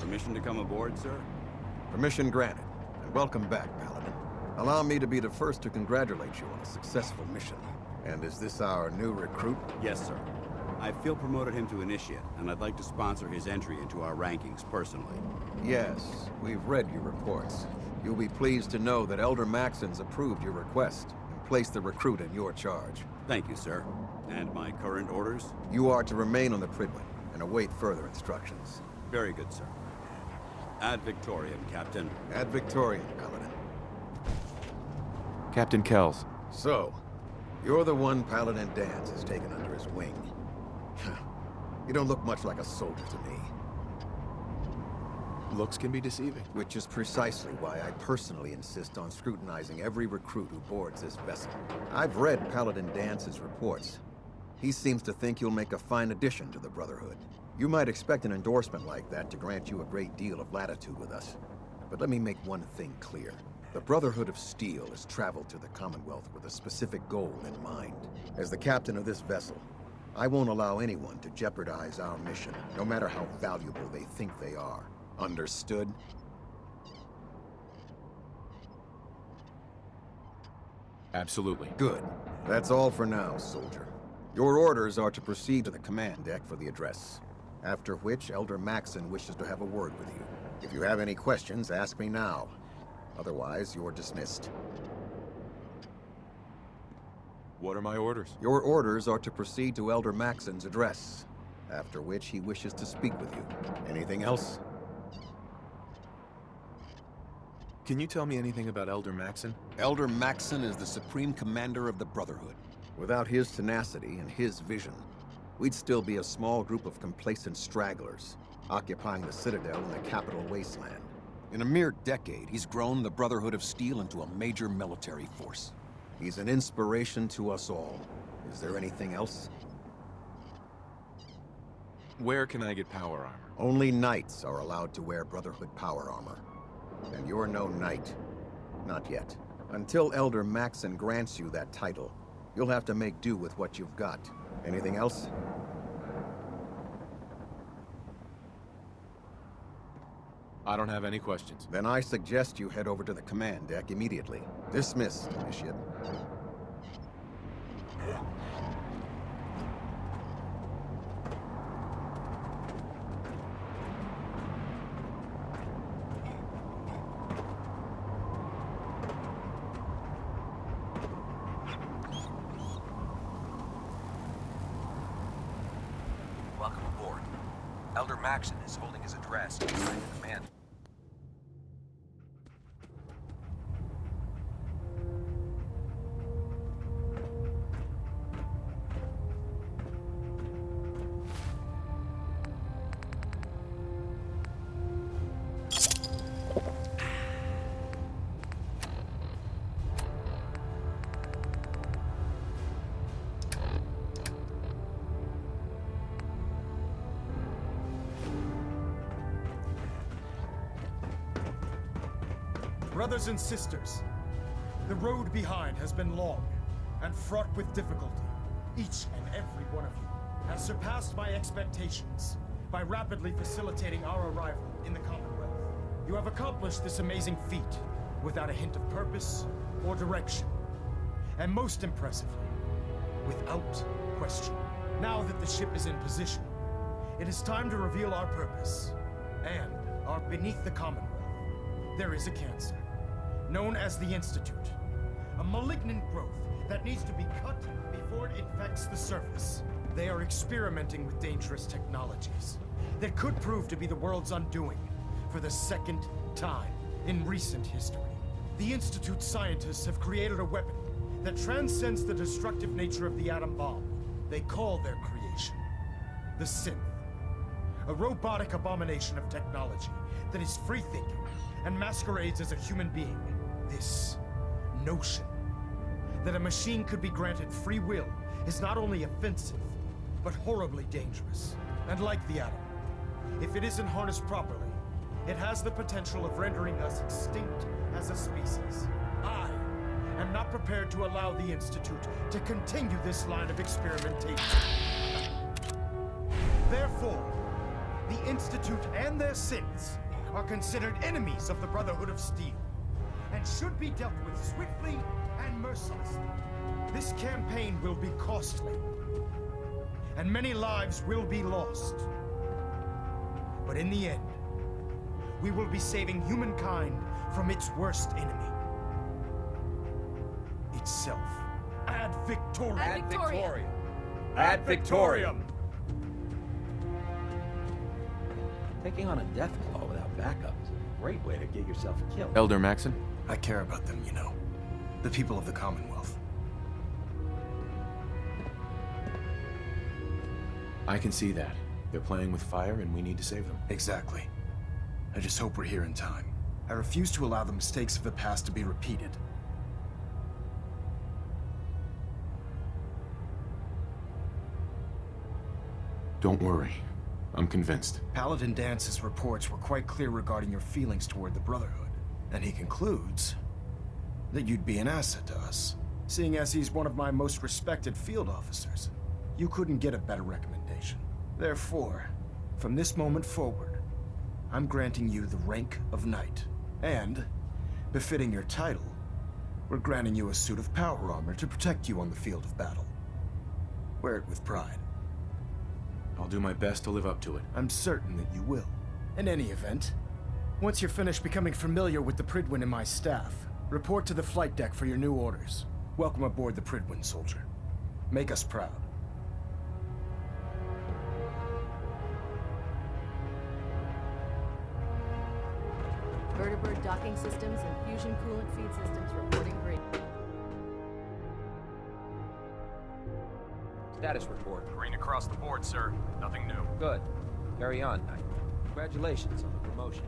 Permission to come aboard, sir? Permission granted, and welcome back, Paladin. Allow me to be the first to congratulate you on a successful mission. And is this our new recruit? Yes, sir. I feel promoted him to Initiate, and I'd like to sponsor his entry into our rankings personally. Yes, we've read your reports. You'll be pleased to know that Elder MAXSON's approved your request and placed the recruit in your charge. Thank you, sir. And my current orders? You are to remain on the Pridwin and await further instructions. Very good, sir. Ad Victoriam, Captain. Ad Victoriam, Paladin. Captain Kells. So, you're the one Paladin Danse has taken under his wing. You don't look much like a soldier to me. Looks can be deceiving. Which is precisely why I personally insist on scrutinizing every recruit who boards this vessel. I've read Paladin Dance's reports. He seems to think you'll make a fine addition to the Brotherhood. You might expect an endorsement like that to grant you a great deal of latitude with us. But let me make one thing clear. The Brotherhood of Steel has traveled to the Commonwealth with a specific goal in mind. As the captain of this vessel, I won't allow anyone to jeopardize our mission, no matter how valuable they think they are. Understood? Absolutely. Good. That's all for now, soldier. Your orders are to proceed to the command deck for the address. After which, Elder MAXSON wishes to have a word with you. If you have any questions, ask me now. Otherwise, you're dismissed. What are my orders? Your orders are to proceed to Elder MAXSON's address, after which he wishes to speak with you. Anything else? Can you tell me anything about Elder MAXSON? Elder MAXSON is the Supreme Commander of the Brotherhood. Without his tenacity and his vision, we'd still be a small group of complacent stragglers, occupying the Citadel in the capital wasteland. In a mere decade, he's grown the Brotherhood of Steel into a major military force. He's an inspiration to us all. Is there anything else? Where can I get power armor? Only knights are allowed to wear Brotherhood power armor. And you're no knight. Not yet. Until Elder MAXSON grants you that title, you'll have to make do with what you've got. Anything else? I don't have any questions. Then I suggest you head over to the command deck immediately. Dismissed, Initiate. Welcome aboard. Elder MAXSON is holding his address inside the command. Brothers and sisters, the road behind has been long and fraught with difficulty. Each and every one of you has surpassed my expectations by rapidly facilitating our arrival in the Commonwealth. You have accomplished this amazing feat without a hint of purpose or direction. And most impressively, without question. Now that the ship is in position, it is time to reveal our purpose. And beneath the Commonwealth, there is a cancer, known as the Institute. A malignant growth that needs to be cut before it infects the surface. They are experimenting with dangerous technologies that could prove to be the world's undoing for the second time in recent history. The Institute scientists have created a weapon that transcends the destructive nature of the atom bomb. They call their creation the Synth. A robotic abomination of technology that is free-thinking and masquerades as a human being. This notion that a machine could be granted free will is not only offensive, but horribly dangerous. And like the atom, if it isn't harnessed properly, it has the potential of rendering us extinct as a species. I am not prepared to allow the Institute to continue this line of experimentation. Therefore, the Institute and their synths are considered enemies of the Brotherhood of Steel, and should be dealt with swiftly and mercilessly. This campaign will be costly, and many lives will be lost. But in the end, we will be saving humankind from its worst enemy. Itself. Ad Victoriam. Ad Victoriam. Ad Victoriam. Taking on a death claw without backup is a great way to get yourself killed. Elder Maxson? I care about them, you know. The people of the Commonwealth. I can see that. They're playing with fire and we need to save them. Exactly. I just hope we're here in time. I refuse to allow the mistakes of the past to be repeated. Don't worry. I'm convinced. Paladin Dance's reports were quite clear regarding your feelings toward the Brotherhood. And he concludes that you'd be an asset to us. Seeing as he's one of my most respected field officers, you couldn't get a better recommendation. Therefore, from this moment forward, I'm granting you the rank of Knight. And, befitting your title, we're granting you a suit of power armor to protect you on the field of battle. Wear it with pride. I'll do my best to live up to it. I'm certain that you will. In any event, once you're finished becoming familiar with the Pridwin and my staff, report to the flight deck for your new orders. Welcome aboard the Pridwin, soldier. Make us proud. Vertibird docking systems and fusion coolant feed systems reporting green. Status report. Green across the board, sir. Nothing new. Good. Carry on, Knight. Congratulations on the promotion.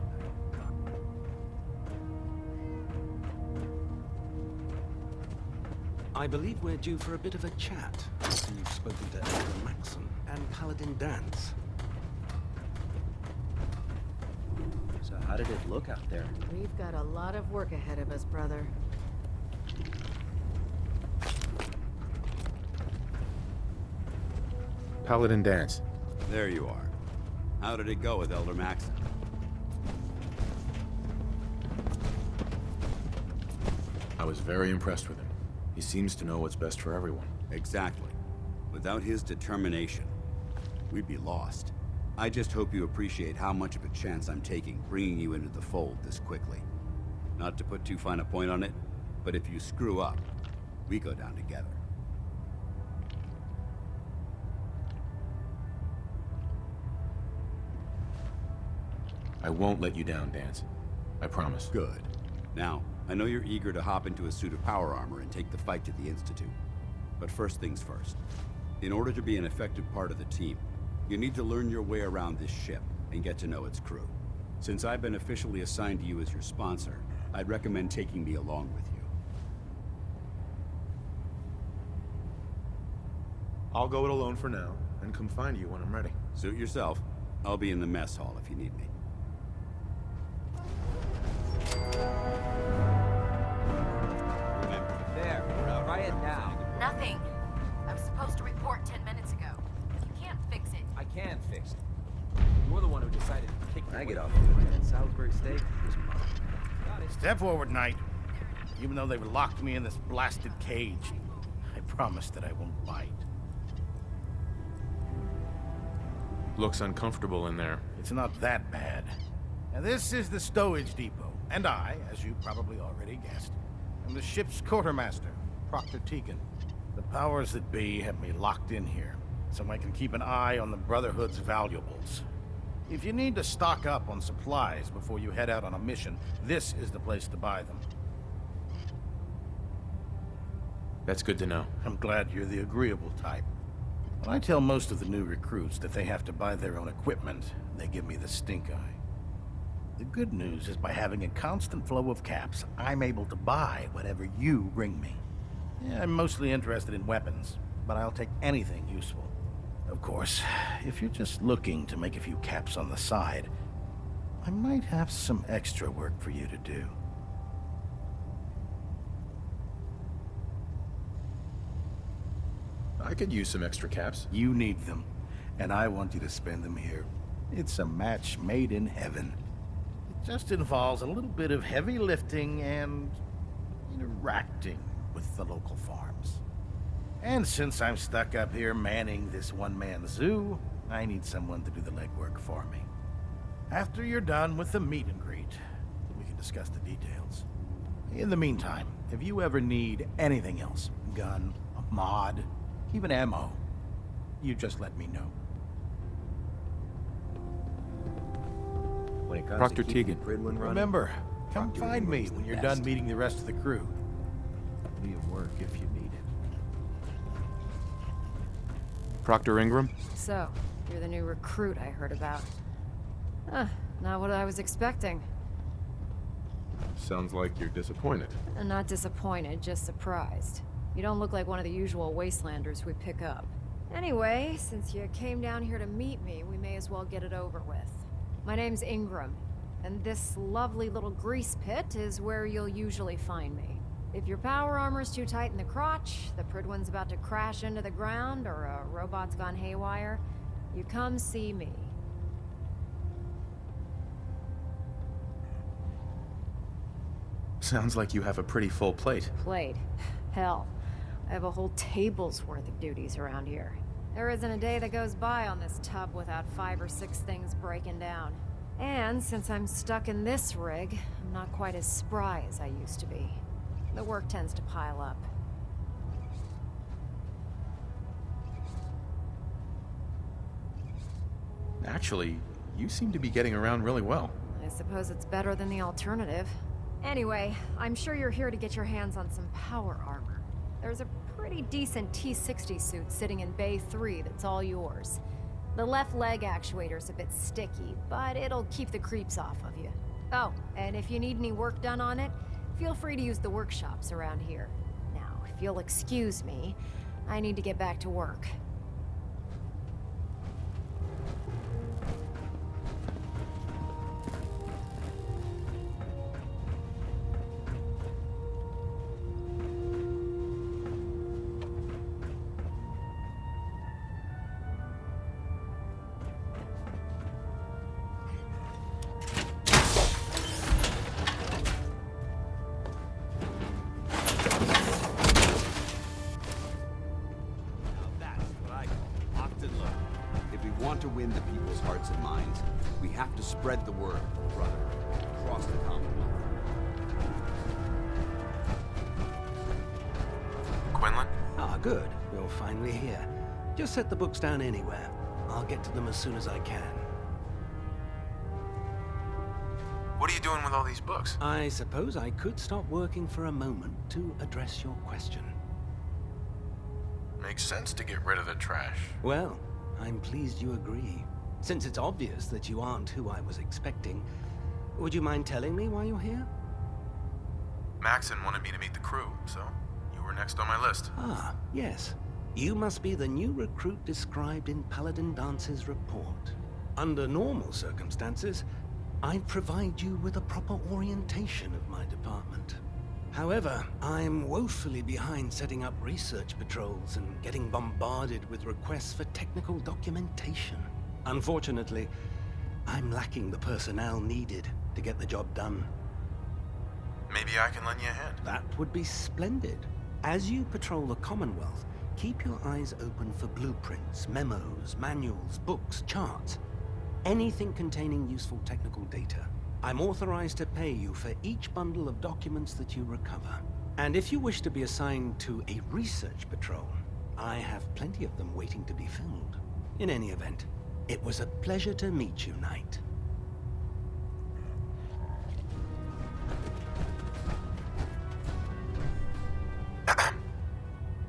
I believe we're due for a bit of a chat after you've spoken to Elder MAXSON and Paladin Dance. So how did it look out there? We've got a lot of work ahead of us, brother. Paladin Dance. There you are. How did it go with Elder Maxson? I was very impressed with him. He seems to know what's best for everyone. Exactly. Without his determination, we'd be lost. I just hope you appreciate how much of a chance I'm taking bringing you into the fold this quickly. Not to put too fine a point on it, but if you screw up, we go down together. I won't let you down, Dance. I promise. Good. Now, I know you're eager to hop into a suit of power armor and take the fight to the Institute. But first things first. In order to be an effective part of the team, you need to learn your way around this ship and get to know its crew. Since I've been officially assigned to you as your sponsor, I'd recommend taking me along with you. I'll go it alone for now, and come find you when I'm ready. Suit yourself. I'll be in the mess hall if you need me. There. Try it now. Nothing. I was supposed to report 10 minutes ago. You can't fix it. I can fix it. You're the one who decided to kick me. I away get off from good. it. That Salisbury steak was mine. Got it. Step forward, Knight. Even though they've locked me in this blasted cage, I promise that I won't bite. Looks uncomfortable in there. It's not that bad. Now, this is the stowage depot, and I, as you probably already guessed, am the ship's quartermaster, Proctor Tegan. The powers that be have me locked in here, so I can keep an eye on the Brotherhood's valuables. If you need to stock up on supplies before you head out on a mission, this is the place to buy them. That's good to know. I'm glad you're the agreeable type. When I tell most of the new recruits that they have to buy their own equipment, they give me the stink eye. The good news is by having a constant flow of caps, I'm able to buy whatever you bring me. Yeah, I'm mostly interested in weapons, but I'll take anything useful. Of course, if you're just looking to make a few caps on the side, I might have some extra work for you to do. I could use some extra caps. You need them, and I want you to spend them here. It's a match made in heaven. It just involves a little bit of heavy lifting and interacting with the local farms. And since I'm stuck up here manning this one-man zoo, I need someone to do the legwork for me. After you're done with the meet and greet, we can discuss the details. In the meantime, if you ever need anything else, gun, a mod, even ammo, you just let me know. When it comes Proctor to keeping Teagan. Gridwin running, Remember, come Proctor find me Ingram's when the you're best. done meeting the rest of the crew. Be at work if you need it. Proctor Ingram? So, you're the new recruit I heard about. Not what I was expecting. Sounds like you're disappointed. Not disappointed, just surprised. You don't look like one of the usual wastelanders we pick up. Anyway, since you came down here to meet me, we may as well get it over with. My name's Ingram, and this lovely little grease pit is where you'll usually find me. If your power armor's too tight in the crotch, the Pridwin's about to crash into the ground, or a robot's gone haywire, you come see me. Sounds like you have a pretty full plate. Plate. Hell, I have a whole table's worth of duties around here. There isn't a day that goes by on this tub without 5 or 6 things breaking down. And since I'm stuck in this rig, I'm not quite as spry as I used to be. The work tends to pile up. Actually, you seem to be getting around really well. I suppose it's better than the alternative. Anyway, I'm sure you're here to get your hands on some power armor. There's a pretty decent T-60 suit sitting in Bay 3 that's all yours. The left leg actuator's a bit sticky, but it'll keep the creeps off of you. Oh, and if you need any work done on it, feel free to use the workshops around here. Now, if you'll excuse me, I need to get back to work. To win the people's hearts and minds, we have to spread the word, brother, across the Commonwealth. Quinlan? Ah, good. You're finally here. Just set the books down anywhere. I'll get to them as soon as I can. What are you doing with all these books? I suppose I could stop working for a moment to address your question. Makes sense to get rid of the trash. Well, I'm pleased you agree. Since it's obvious that you aren't who I was expecting, would you mind telling me why you're here? MAXSON wanted me to meet the crew, so you were next on my list. Ah, yes. You must be the new recruit described in Paladin Dance's report. Under normal circumstances, I'd provide you with a proper orientation of my department. However, I'm woefully behind setting up research patrols and getting bombarded with requests for technical documentation. Unfortunately, I'm lacking the personnel needed to get the job done. Maybe I can lend you a hand. That would be splendid. As you patrol the Commonwealth, keep your eyes open for blueprints, memos, manuals, books, charts. Anything containing useful technical data. I'm authorized to pay you for each bundle of documents that you recover. And if you wish to be assigned to a research patrol, I have plenty of them waiting to be filled. In any event, it was a pleasure to meet you, Knight.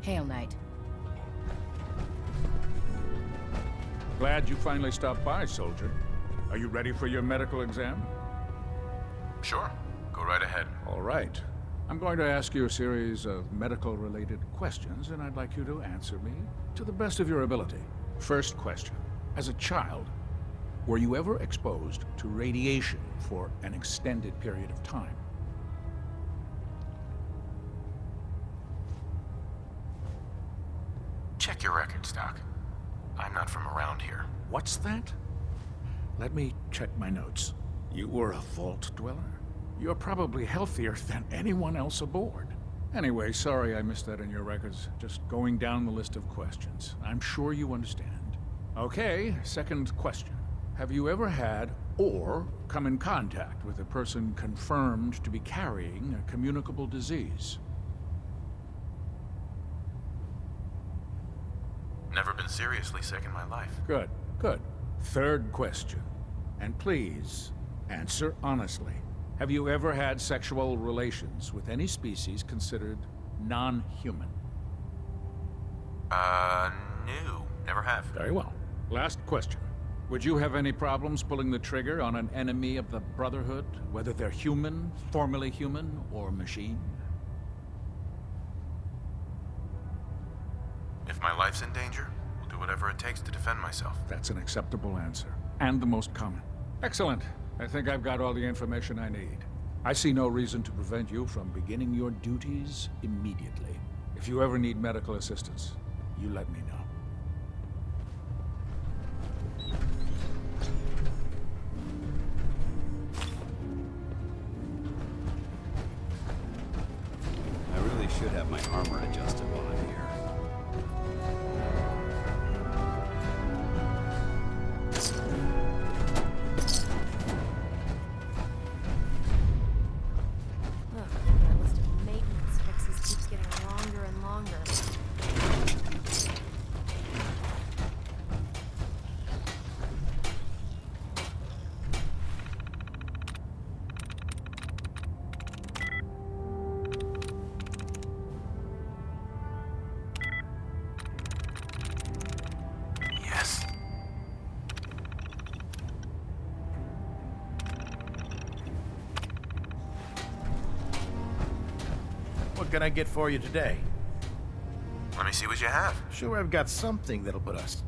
Hail, Knight. Glad you finally stopped by, soldier. Are you ready for your medical exam? Sure. Go right ahead. All right. I'm going to ask you a series of medical-related questions, and I'd like you to answer me to the best of your ability. First question. As a child, were you ever exposed to radiation for an extended period of time? Check your records, Doc. I'm not from around here. What's that? Let me check my notes. You were a vault dweller? You're probably healthier than anyone else aboard. Anyway, sorry I missed that in your records. Just going down the list of questions. I'm sure you understand. Okay, second question. Have you ever had or come in contact with a person confirmed to be carrying a communicable disease? Never been seriously sick in my life. Good, good. Third question. And please, answer honestly. Have you ever had sexual relations with any species considered non-human? No. Never have. Very well. Last question. Would you have any problems pulling the trigger on an enemy of the Brotherhood, whether they're human, formerly human, or machine? If my life's in danger, we'll do whatever it takes to defend myself. That's an acceptable answer, and the most common. Excellent. I think I've got all the information I need. I see no reason to prevent you from beginning your duties immediately. If you ever need medical assistance, you let me know. I really should have my armor adjusted while I'm here. My list of maintenance fixes keeps getting longer and longer. Yes. What can I get for you today? Let me see what you have. Sure, I've got something that'll put us...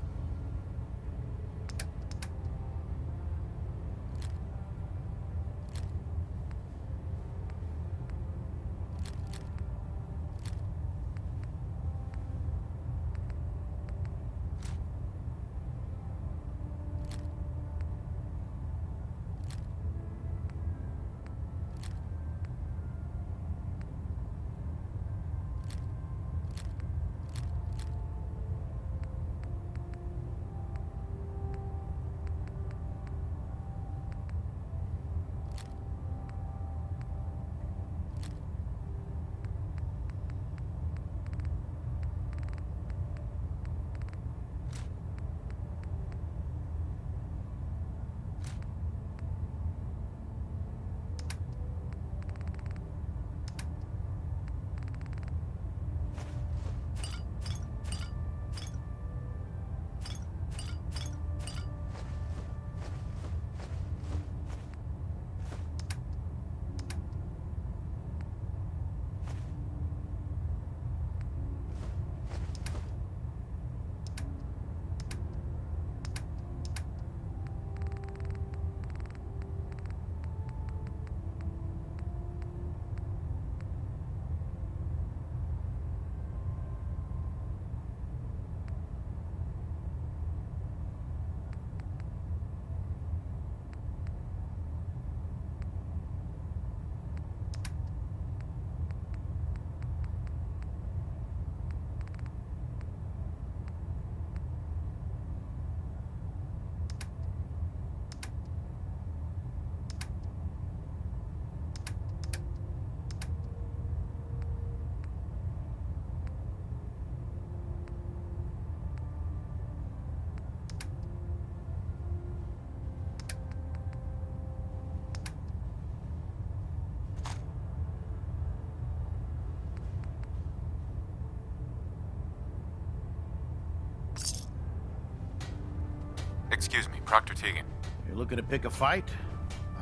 Excuse me, Proctor Tegan. You're looking to pick a fight?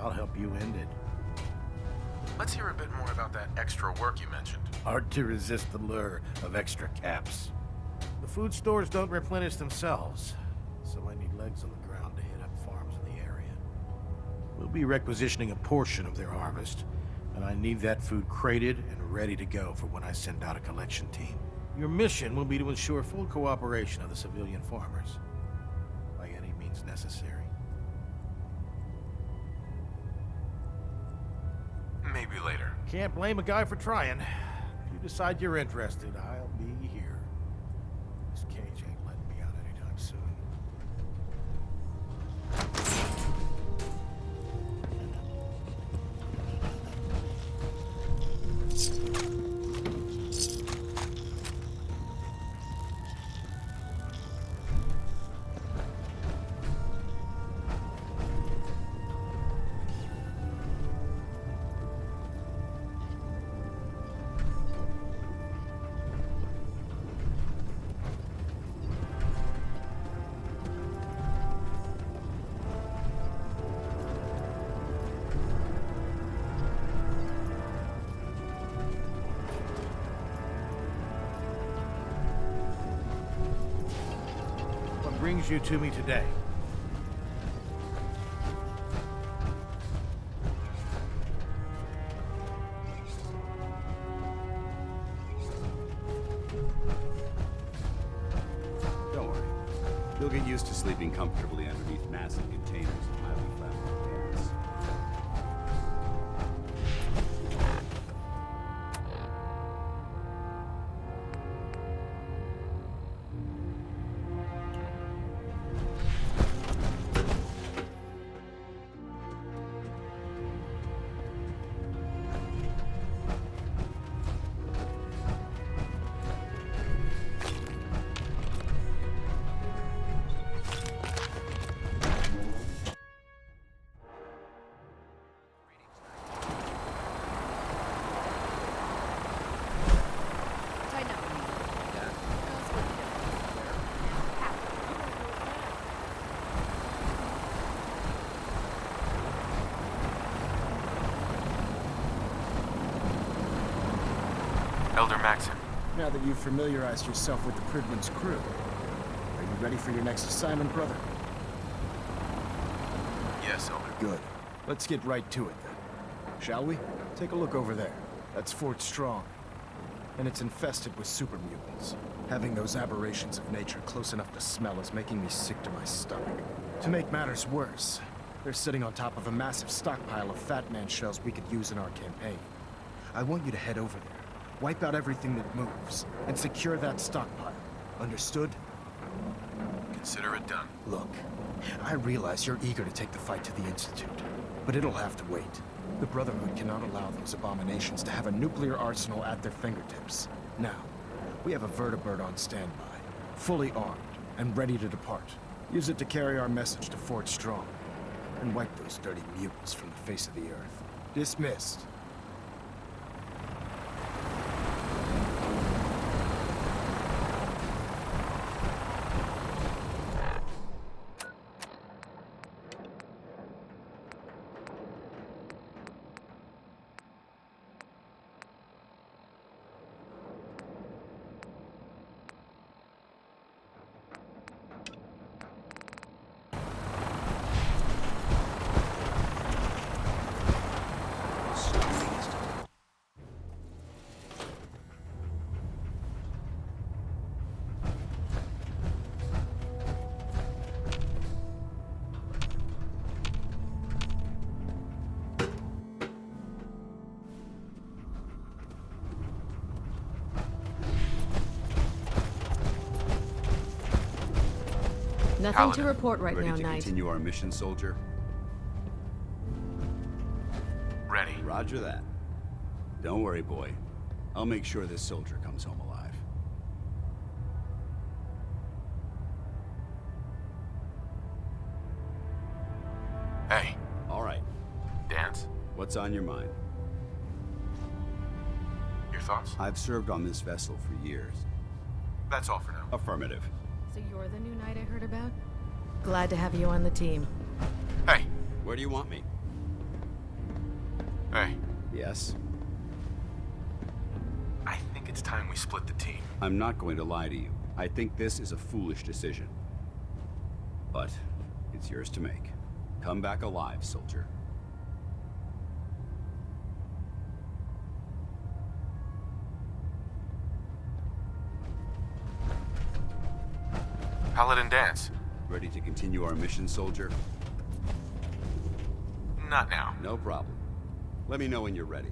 I'll help you end it. Let's hear a bit more about that extra work you mentioned. Hard to resist the lure of extra caps. The food stores don't replenish themselves, so I need legs on the ground to hit up farms in the area. We'll be requisitioning a portion of their harvest, and I need that food crated and ready to go for when I send out a collection team. Your mission will be to ensure full cooperation of the civilian farmers, by any means necessary. Maybe later. Can't blame a guy for trying. If you decide you're interested, I'll be here. This cage ain't letting me out anytime soon. What brings you to me today? Don't worry. You'll get used to sleeping comfortably underneath massive containers of highly flammable gas. Tighten up. Go split the Elder Maxson. Now that you've familiarized yourself with the Pridman's crew, are you ready for your next assignment, brother? Yes, Elder. Good. Let's get right to it then. Shall we? Take a look over there. That's Fort Strong. And it's infested with super mutants. Having those aberrations of nature close enough to smell is making me sick to my stomach. To make matters worse, they're sitting on top of a massive stockpile of Fat Man shells we could use in our campaign. I want you to head over there, wipe out everything that moves, and secure that stockpile. Understood? Consider it done. Look, I realize you're eager to take the fight to the Institute, but it'll have to wait. The Brotherhood cannot allow those abominations to have a nuclear arsenal at their fingertips. Now, we have a vertibird on standby, fully armed, and ready to depart. Use it to carry our message to Fort Strong, and wipe those dirty mutants from the face of the earth. Dismissed. Nothing to report right Ready now, to Knight. continue our mission, soldier? Ready. Roger that. Don't worry, boy. I'll make sure this soldier comes home alive. Hey, All right. Dance. What's on your mind? Your thoughts? I've served on this vessel for years. That's all for now. Affirmative. So you're the new Knight I heard about? Glad to have you on the team. Hey. Where do you want me? Hey. Yes? I think it's time we split the team. I'm not going to lie to you. I think this is a foolish decision. But it's yours to make. Come back alive, soldier. Paladin Dance. Ready to continue our mission, soldier? Not now. No problem. Let me know when you're ready.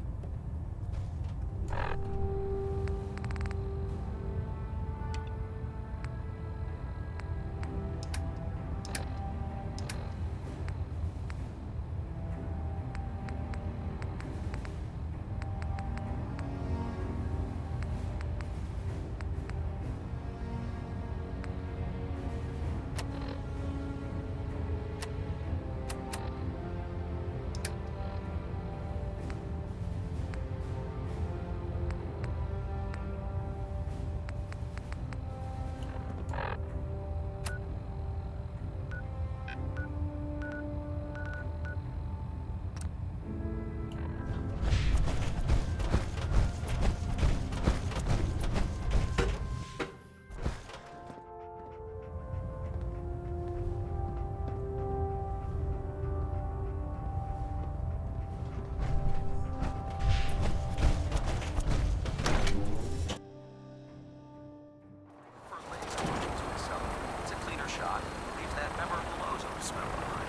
It's a cleaner shot. Leaves that memorable ozone smell behind.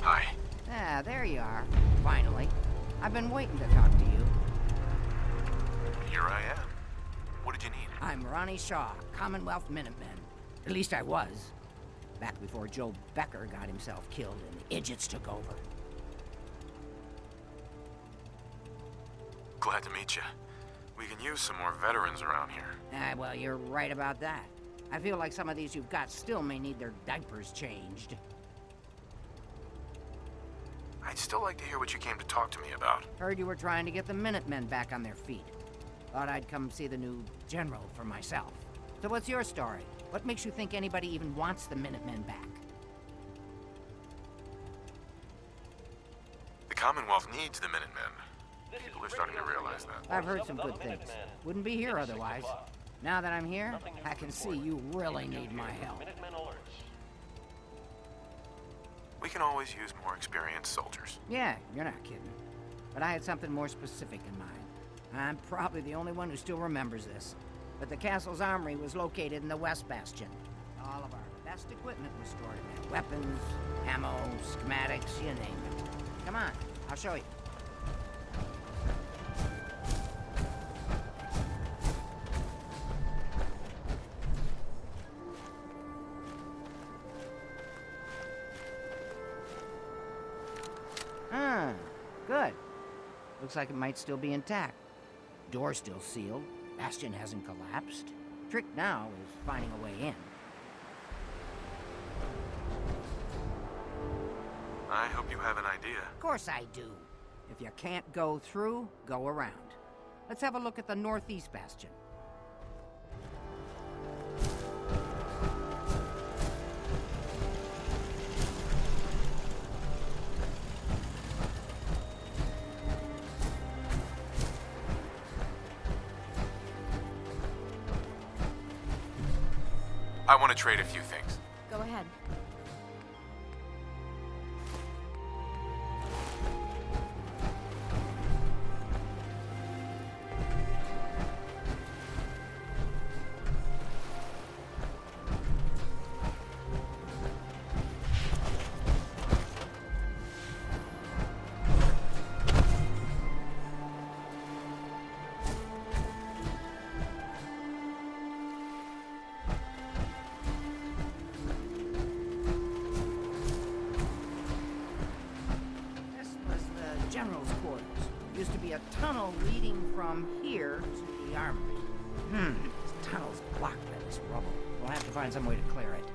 Hi. Ah, there you are. Finally. I've been waiting to talk to you. Here I am. What did you need? I'm Ronnie Shaw, Commonwealth Minutemen. At least I was. Back before Joe Becker got himself killed and the idiots took over. Glad to meet you. We can use some more veterans around here. Ah, well, you're right about that. I feel like some of these you've got still may need their diapers changed. I'd still like to hear what you came to talk to me about. Heard you were trying to get the Minutemen back on their feet. Thought I'd come see the new general for myself. So what's your story? What makes you think anybody even wants the Minutemen back? The Commonwealth needs the Minutemen. People are starting to realize that. I've heard some good things. Wouldn't be here otherwise. Now that I'm here, I can see you really need my help. We can always use more experienced soldiers. Yeah, you're not kidding. But I had something more specific in mind. I'm probably the only one who still remembers this. But the castle's armory was located in the West Bastion. All of our best equipment was stored in there. Weapons, ammo, schematics, you name it. Come on, I'll show you. Ah, good. Looks like it might still be intact. Door's still sealed. Bastion hasn't collapsed. Trick now is finding a way in. I hope you have an idea. Of course I do. If you can't go through, go around. Let's have a look at the Northeast Bastion. I want to trade a few things. Go ahead. General's quarters. Used to be a tunnel leading from here to the armory. This tunnel's blocked by this rubble. We'll have to find some way to clear it.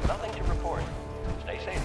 Nothing to report. Stay safe.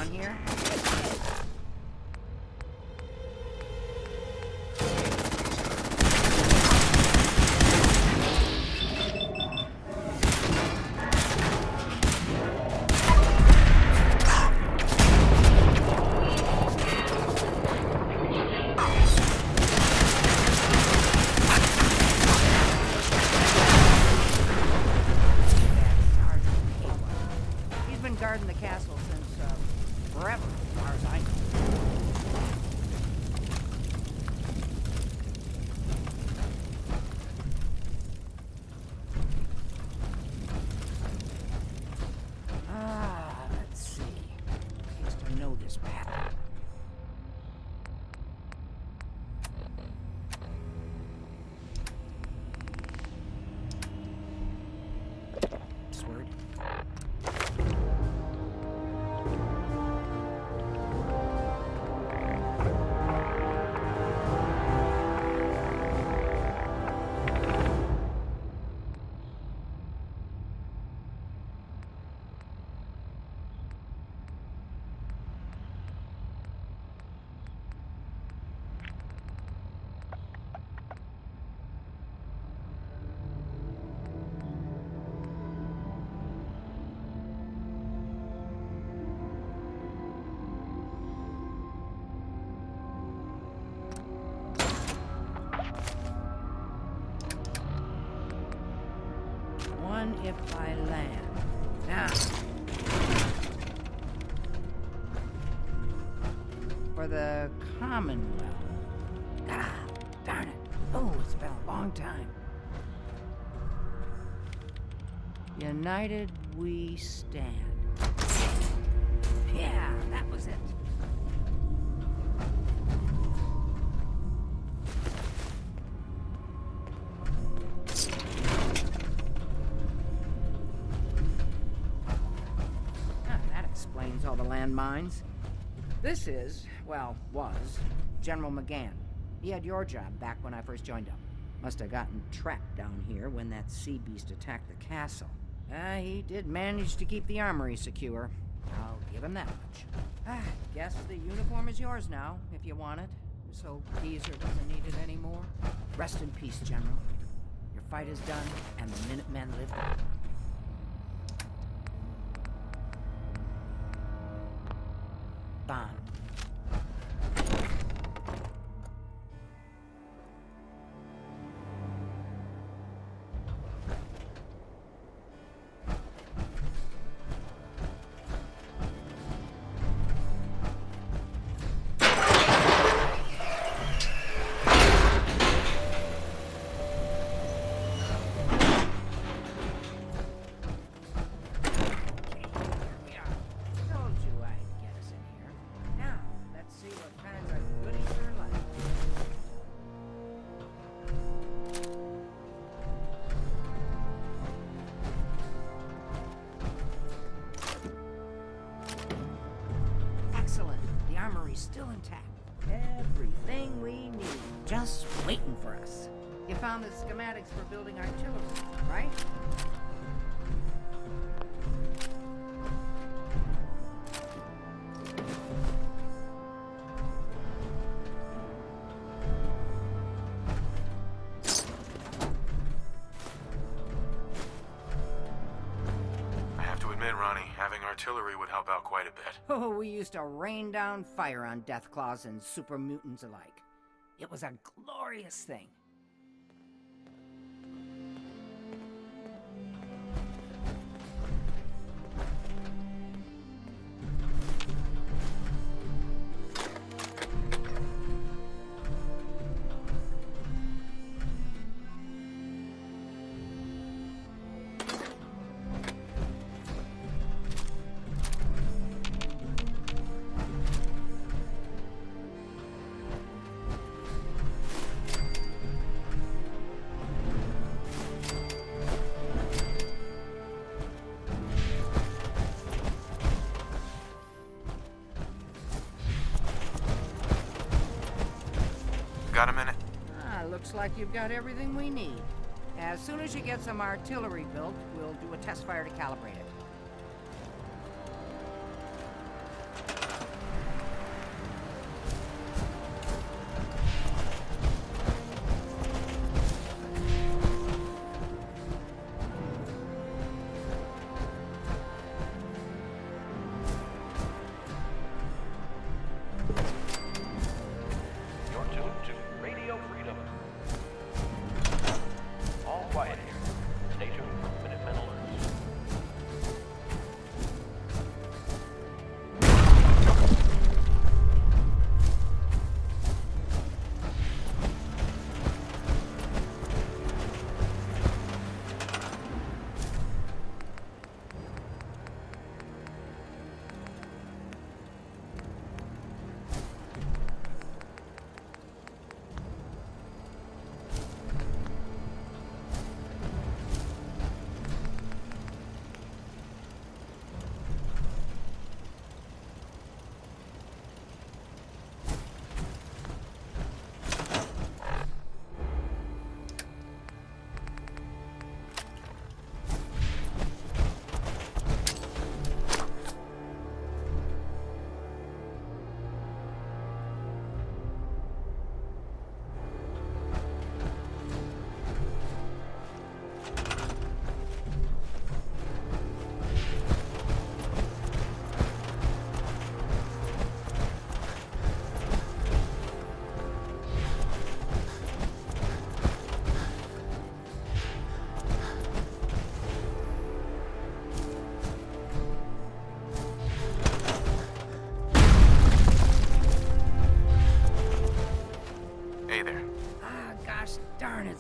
down here? Guarding the castle since, forever, as far as I know. Let's see. I used to know this path. Sword. If I land. Now. For the Commonwealth. Ah, darn it. Oh, it's been a long time. United we stand. Yeah, that was it. All the landmines. This is, well, was, General McGann. He had your job back when I first joined up. Must have gotten trapped down here when that sea beast attacked the castle. He did manage to keep the armory secure. I'll give him that much. Guess the uniform is yours now, if you want it. So Geezer doesn't need it anymore. Rest in peace, General. Your fight is done, and the Minutemen live on. Bond. Still intact. Everything we need. Just waiting for us. You found the schematics for building artillery, right? Artillery would help out quite a bit. Oh, we used to rain down fire on Deathclaws and super mutants alike. It was a glorious thing. Got a minute? Looks like you've got everything we need. As soon as you get some artillery built, we'll do a test fire to calibrate it.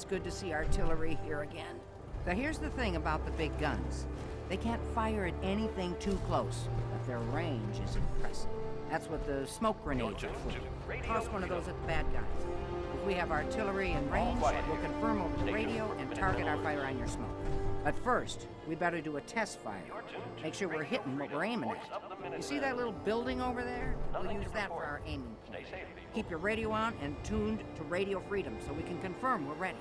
it's good to see artillery here again. Now here's the thing about the big guns. They can't fire at anything too close, but their range is impressive. That's what the smoke grenades are for. Toss one of those at the bad guys. If we have artillery in range, we'll confirm over the radio and target our fire on your smoke. But first, we better do a test fire. Make sure we're hitting what we're aiming at. You see that little building over there? We'll use that for our aiming point. Keep your radio on and tuned to Radio Freedom so we can confirm we're ready.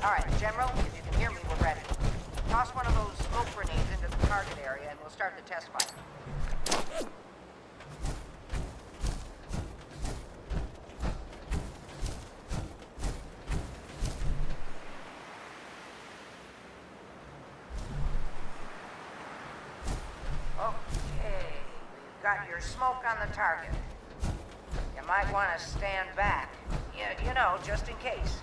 All right, General, if you can hear me, we're ready. Toss one of those smoke grenades into the target area and we'll start the test fire. Okay, we've got your smoke on the target. You might want to stand back. You know, just in case.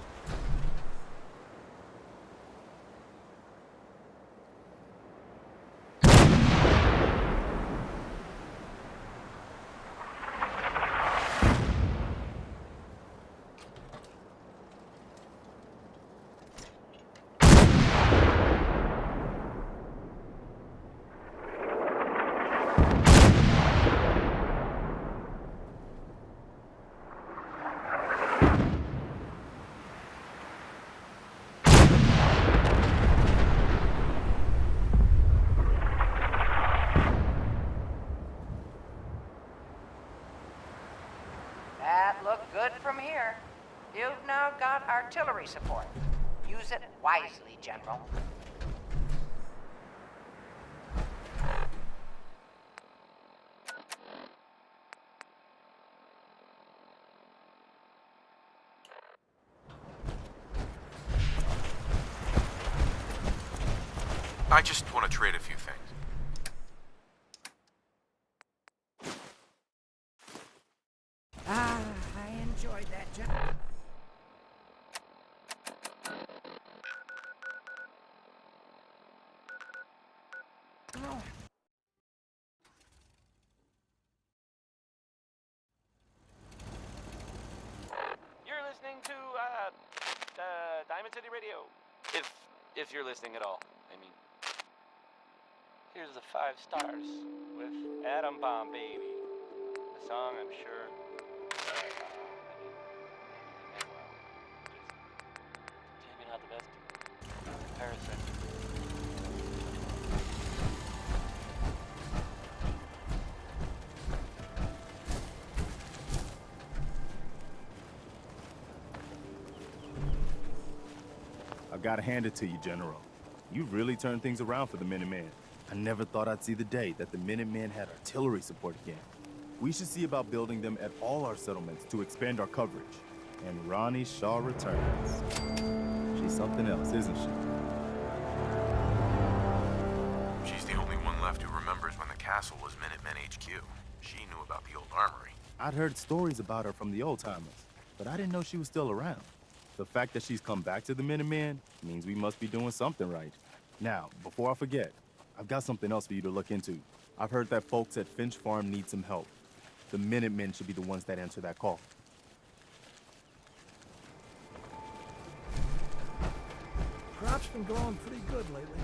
Look good from here. You've now got artillery support. Use it wisely, General. I just want to trade a few things. I enjoyed that, General. Oh. You're listening to, Diamond City Radio. If you're listening at all, I mean. Here's the 5 stars with Atom Bomb Baby. The song, I'm sure. Maybe not the best comparison. I've got to hand it to you, General. You really turned things around for the Minutemen. I never thought I'd see the day that the Minutemen had artillery support again. We should see about building them at all our settlements to expand our coverage. And Ronnie Shaw returns. She's something else, isn't she? She's the only one left who remembers when the castle was Minutemen HQ. She knew about the old armory. I'd heard stories about her from the old-timers, but I didn't know she was still around. The fact that she's come back to the Minutemen means we must be doing something right. Now, before I forget, I've got something else for you to look into. I've heard that folks at Finch Farm need some help. The Minutemen should be the ones that answer that call. Crop's been growing pretty good lately.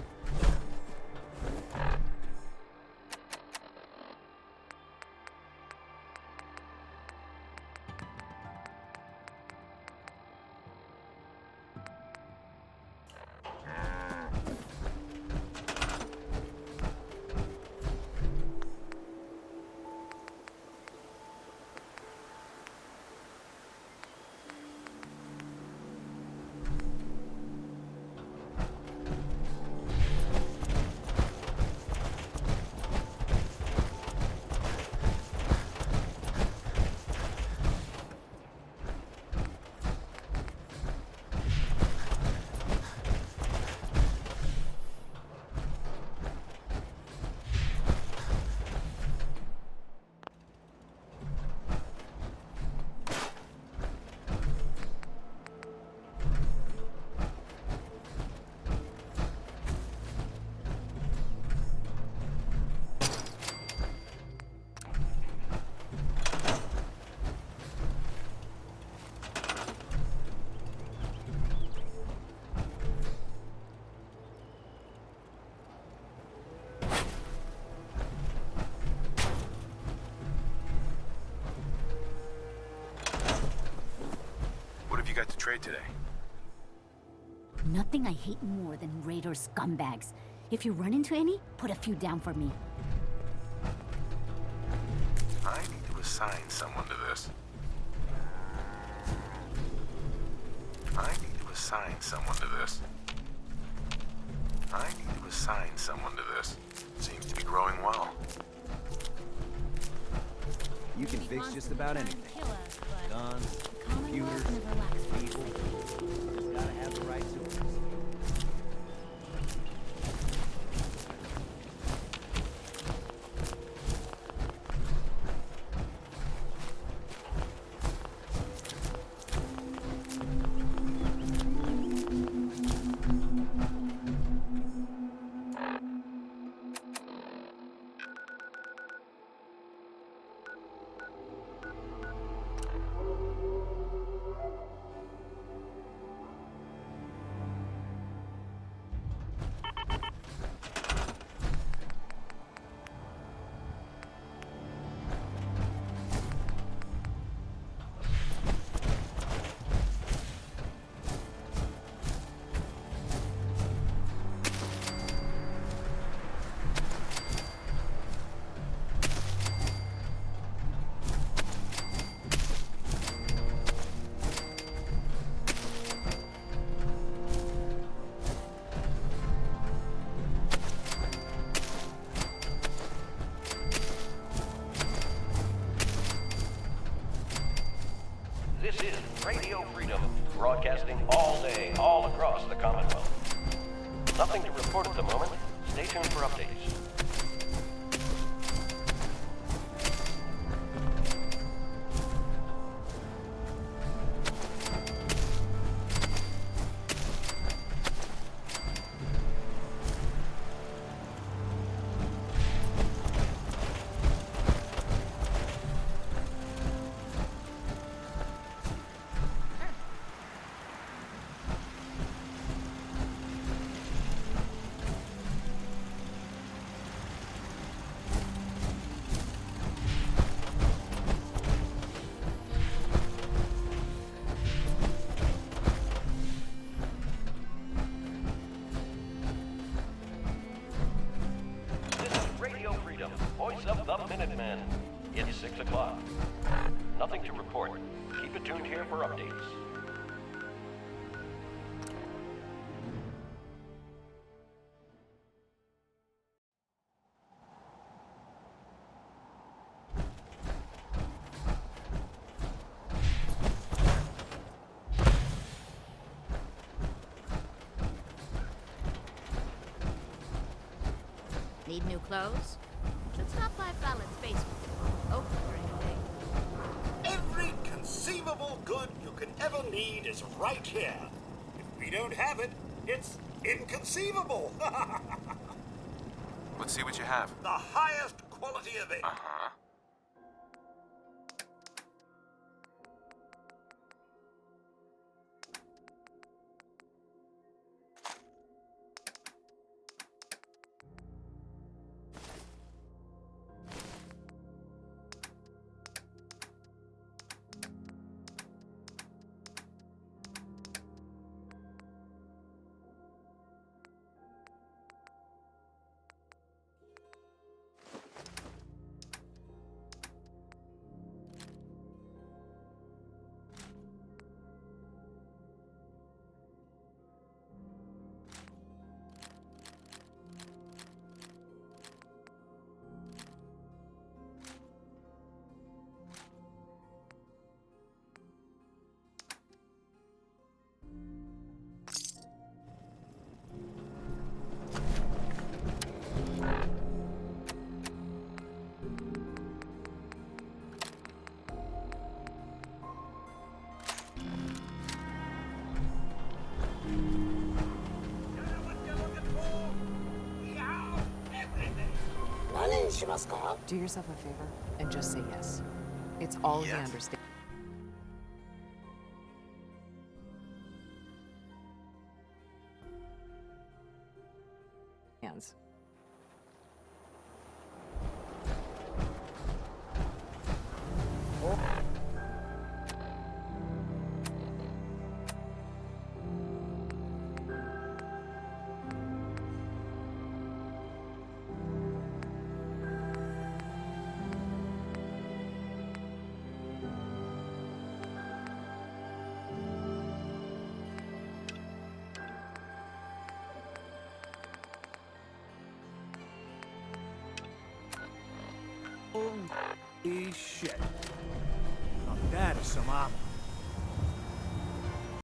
trade today? Nothing I hate more than raider scumbags. If you run into any, put a few down for me. I need to assign someone to this. I need to assign someone to this. I need to assign someone to this. Seems to be growing well. You can fix just about anything. Guns, computers, people. Just gotta have the right tools. This is Radio Freedom, broadcasting all day, all across the Commonwealth. Nothing to report at the moment. Stay tuned for updates. Voice of the Minutemen. It's 6 o'clock. Nothing to report. Keep it tuned here for updates. Need new clothes? Should stop by Fallon's basement. Open during the day. Every conceivable good you could ever need is right here. If we don't have it, it's inconceivable. Let's see what you have. The highest quality of it. Uh-huh. Do yourself a favor and just say yes. It's all he understands. shit. Now that is some armor.